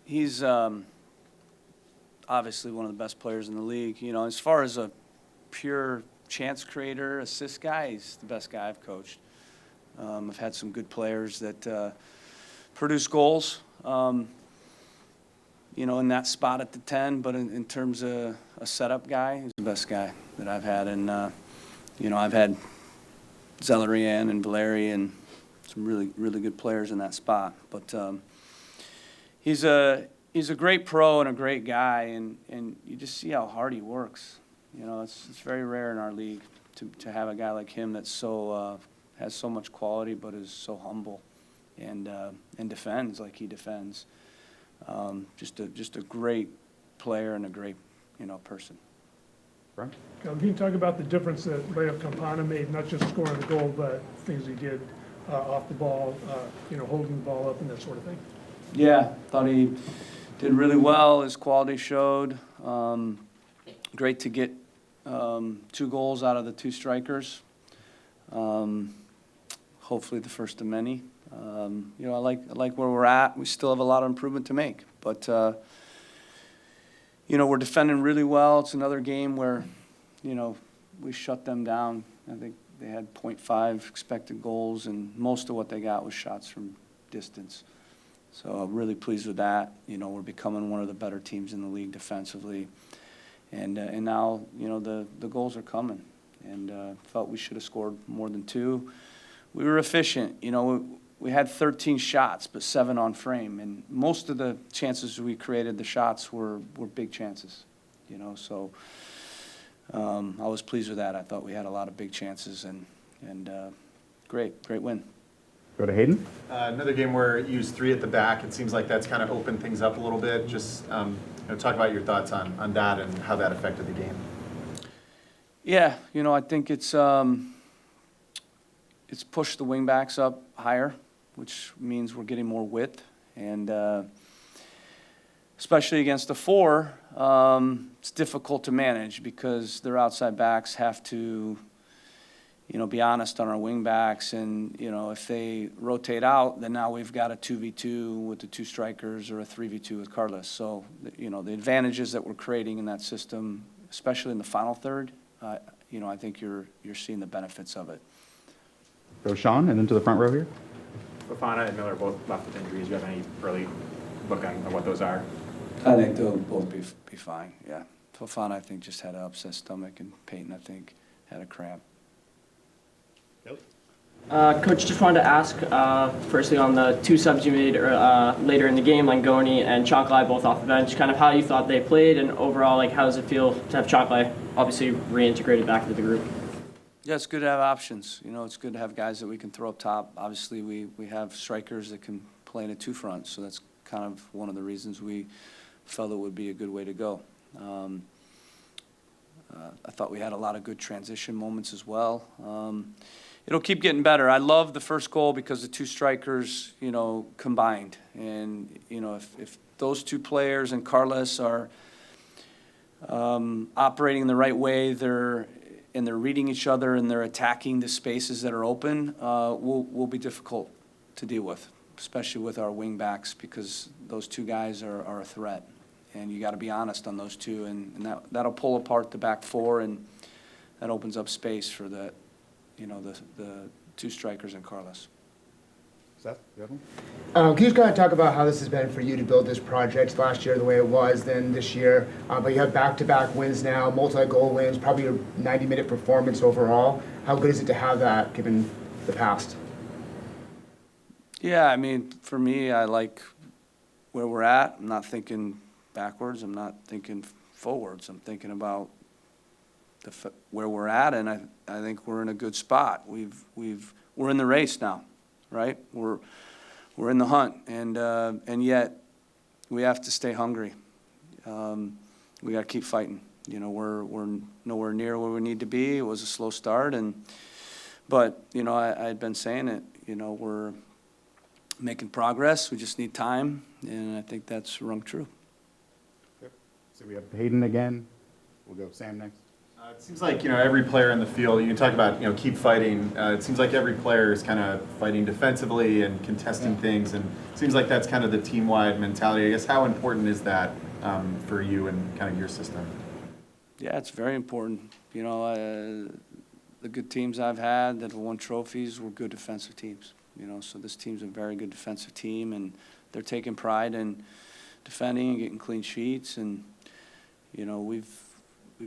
he's obviously one of the best players in the league. You know, as far as a pure chance creator, assist guy, he's the best guy I've coached. I've had some good players that produce goals, you know, in that spot at the 10, but in terms of a setup guy, he's the best guy that I've had. And, you know, I've had Zellerian and Valeri and some really, really good players in that spot. But he's a great pro and a great guy, and you just see how hard he works. You know, it's very rare in our league to have a guy like him that's so has so much quality, but is so humble and defends like he defends. Just a great player and a great, you know, person. Frank? Can you talk about the difference that Leo Campana made, not just scoring the goal, but things he did off the ball, you know, holding the ball up and that sort of thing? Yeah, thought he did really well. His quality showed. Great to get 2 goals out of the 2 strikers. Hopefully the first of many. You know, I like where we're at. We still have a lot of improvement to make, but you know, we're defending really well. It's another game where, you know, we shut them down. I think they had 0.5 expected goals, and most of what they got was shots from distance. So I'm really pleased with that. You know, we're becoming one of the better teams in the league defensively, and now, you know, the goals are coming, and felt we should have scored more than 2. We were efficient. You know, we had 13 shots, but 7 on frame, and most of the chances we created, the shots were big chances. You know, so I was pleased with that. I thought we had a lot of big chances, and great win. Go to Hayden. Another game where you used 3 at the back. It seems like that's kind of opened things up a little bit. Just you know, talk about your thoughts on that and how that affected the game. Yeah, you know, I think it's pushed the wingbacks up higher, which means we're getting more width, and especially against a 4, it's difficult to manage because their outside backs have to, you know, be honest on our wing backs, and, you know, if they rotate out, then now we've got a 2v2 with the 2 strikers or a 3v2 with Carlos. So, you know, the advantages that we're creating in that system, especially in the final third, you know, I think you're seeing the benefits of it. Go Sean, and then to the front row here. Fofana and Miller both left with injuries. Do you have any early look on what those are? I think they'll both be fine, yeah. Fofana, I think, just had an upset stomach, and Peyton, I think, had a cramp. Coach, just wanted to ask, firstly, on the 2 subs you made later in the game, Langoni and Chocolai both off the bench, kind of how you thought they played, and overall, like, how does it feel to have Chocolai obviously reintegrated back into the group? Yeah, it's good to have options. You know, it's good to have guys that we can throw up top. Obviously, we have strikers that can play in a 2 front, so that's kind of one of the reasons we felt it would be a good way to go. I thought we had a lot of good transition moments as well. It'll keep getting better. I love the first goal because the 2 strikers, you know, combined. And, you know, if those 2 players and Carlos are operating in the right way, they're reading each other and they're attacking the spaces that are open, will be difficult to deal with, especially with our wing backs, because those 2 guys are a threat. And you got to be honest on those 2, and that'll pull apart the back 4, and that opens up space for the, you know, the 2 strikers and Carlos. Seth, you have one? Can you just kind of talk about how this has been for you to build this project last year the way it was, then this year? But you have back-to-back wins now, multi-goal wins, probably a 90-minute performance overall. How good is it to have that given the past? Yeah, I mean, for me, I like where we're at. I'm not thinking backwards. I'm not thinking forwards. I'm thinking about where we're at, and I think we're in a good spot. We're in the race now, right? We're in the hunt, and yet we have to stay hungry. We got to keep fighting. You know, we're nowhere near where we need to be. It was a slow start, but you know, I had been saying it. You know, we're making progress. We just need time, and I think that's rung true. Yep. So we have Hayden again. We'll go Sam next. It seems like, every player in the field, you can talk about, keep fighting. It seems like every player is kind of fighting defensively and contesting things, and it seems like that's kind of the team-wide mentality. I guess how important is that for you and kind of your system? Yeah, it's very important. The good teams I've had that have won trophies were good defensive teams. So this team's a very good defensive team, and they're taking pride in defending and getting clean sheets. And we've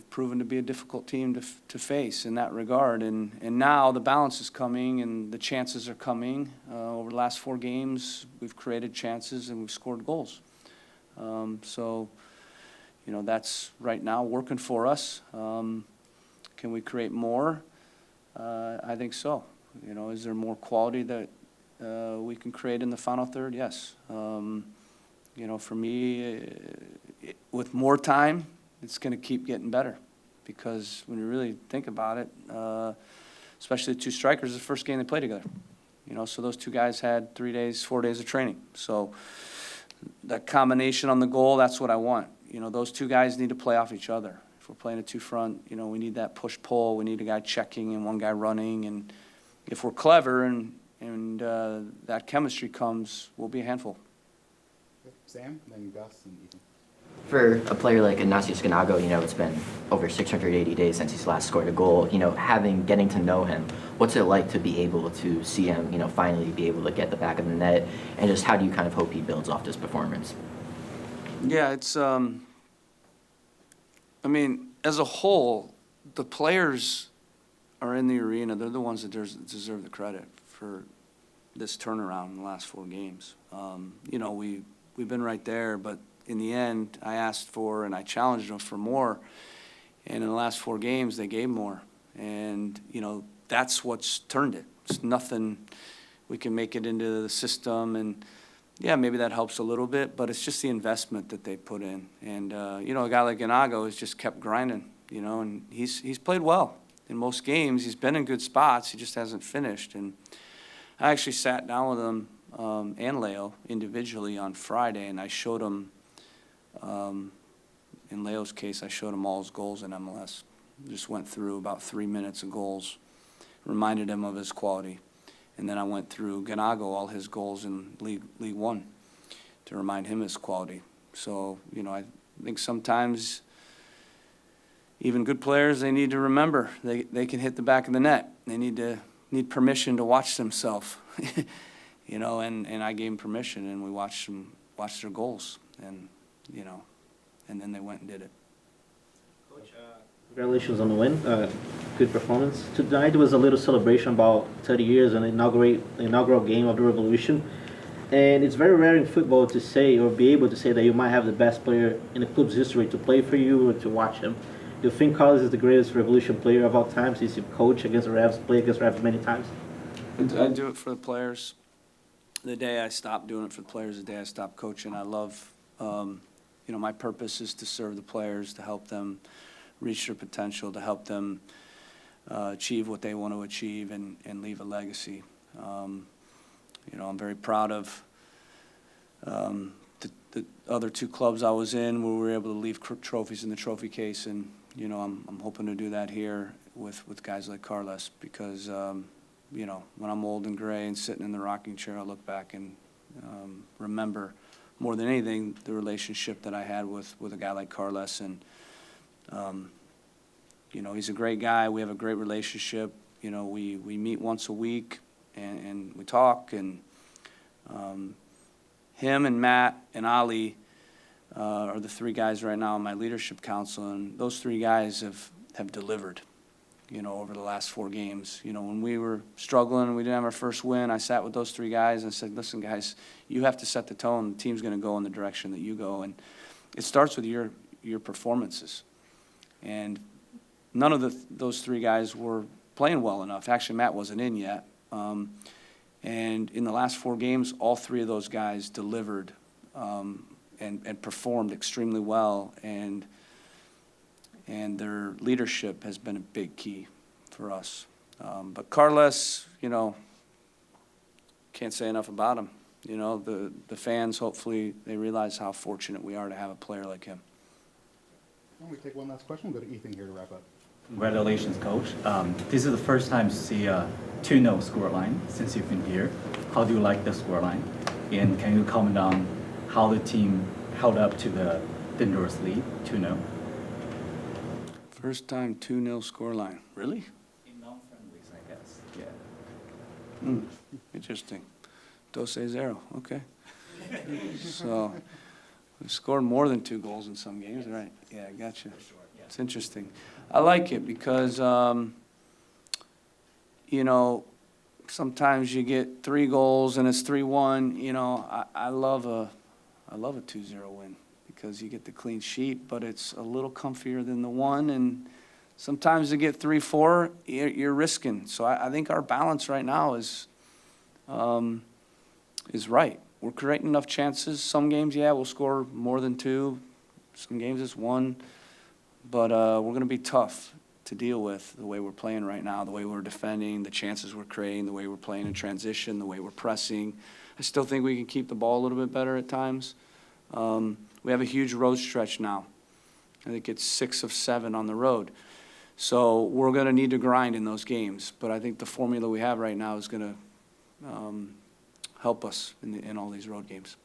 proven to be a difficult team to face in that regard. And now the balance is coming, and the chances are coming. Over the last 4 games, we've created chances and we've scored goals. So that's right now working for us. Can we create more? I think so. Is there more quality that we can create in the final third? Yes. For me, with more time, it's going to keep getting better, because when you really think about it, especially the 2 strikers, the first game they played together. So those 2 guys had 3 days, 4 days of training. So that combination on the goal, that's what I want. Those 2 guys need to play off each other. If we're playing a 2 front, we need that push-pull. We need a guy checking and one guy running. And if we're clever and that chemistry comes, we'll be a handful. Sam, then Gus and Ethan. For a player like Ignacio Scanago, it's been over 680 days since he's last scored a goal. Getting to know him, what's it like to be able to see him, finally be able to get the back of the net, and just how do you kind of hope he builds off this performance? Yeah, it's, as a whole, the players are in the arena. They're the ones that deserve the credit for this turnaround in the last 4 games. We've been right there, but in the end, I asked for and I challenged them for more. And in the last 4 games, they gave more. And, that's what's turned it. It's nothing, we can make it into the system. And, yeah, maybe that helps a little bit, but it's just the investment that they put in. And, a guy like Ganago has just kept grinding, and he's played well. In most games, he's been in good spots. He just hasn't finished. And I actually sat down with him and Leo individually on Friday, and I showed him, in Leo's case, I showed him all his goals in MLS. Just went through about 3 minutes of goals, reminded him of his quality. And then I went through Ganago, all his goals in League One, to remind him his quality. So, I think sometimes even good players, they need to remember they can hit the back of the net. They need permission to watch themselves, and I gave them permission, and we watched their goals, and then they went and did it. Coach, congratulations on the win. Good performance. Tonight was a little celebration about 30 years and inaugural game of the Revolution. And it's very rare in football to say or be able to say that you might have the best player in the club's history to play for you or to watch him. Do you think Carlos is the greatest Revolution player of all time since he coached against the Revs, played against the Revs many times? I do it for the players. The day I stopped doing it for the players, the day I stopped coaching. I love, my purpose is to serve the players, to help them reach their potential, to help them achieve what they want to achieve and leave a legacy. I'm very proud of the other 2 clubs I was in where we were able to leave trophies in the trophy case, and I'm hoping to do that here with guys like Carlos, because when I'm old and gray and sitting in the rocking chair, I look back and remember more than anything the relationship that I had with a guy like Carlos. And he's a great guy. We have a great relationship. We meet once a week and we talk, and him and Matt and Ali are the 3 guys right now on my leadership council, and those 3 guys have delivered, over the last 4 games. When we were struggling and we didn't have our first win, I sat with those 3 guys and said, listen, guys, you have to set the tone. The team's going to go in the direction that you go, and it starts with your performances. And none of those 3 guys were playing well enough. Actually, Matt wasn't in yet. And in the last 4 games, all 3 of those guys delivered and performed extremely well, and their leadership has been a big key for us. But Carlos, can't say enough about him. The fans, hopefully, they realize how fortunate we are to have a player like him. Why don't we take one last question? We'll go to Ethan here to wrap up. Congratulations, Coach. This is the first time to see a 2-0 scoreline since you've been here. How do you like the scoreline? And can you comment on how the team held up to the dangerous lead, 2-0? First time 2-0 scoreline. Really? In non-friendlies, I guess. Yeah. Interesting. 2-0, okay. So, we scored more than 2 goals in some games, right? Yeah, I got you. It's interesting. I like it because, you know, sometimes you get 3 goals and it's 3-1. You know, I love a 2-0 win because you get the clean sheet, but it's a little comfier than the 1. And sometimes to get 3-4, you're risking. So I think our balance right now is right. We're creating enough chances. Some games, yeah, we'll score more than 2. Some games it's 1. But we're going to be tough to deal with the way we're playing right now, the way we're defending, the chances we're creating, the way we're playing in transition, the way we're pressing. I still think we can keep the ball a little bit better at times. We have a huge road stretch now. I think it's 6 of 7 on the road. So we're going to need to grind in those games. But I think the formula we have right now is going to help us in all these road games.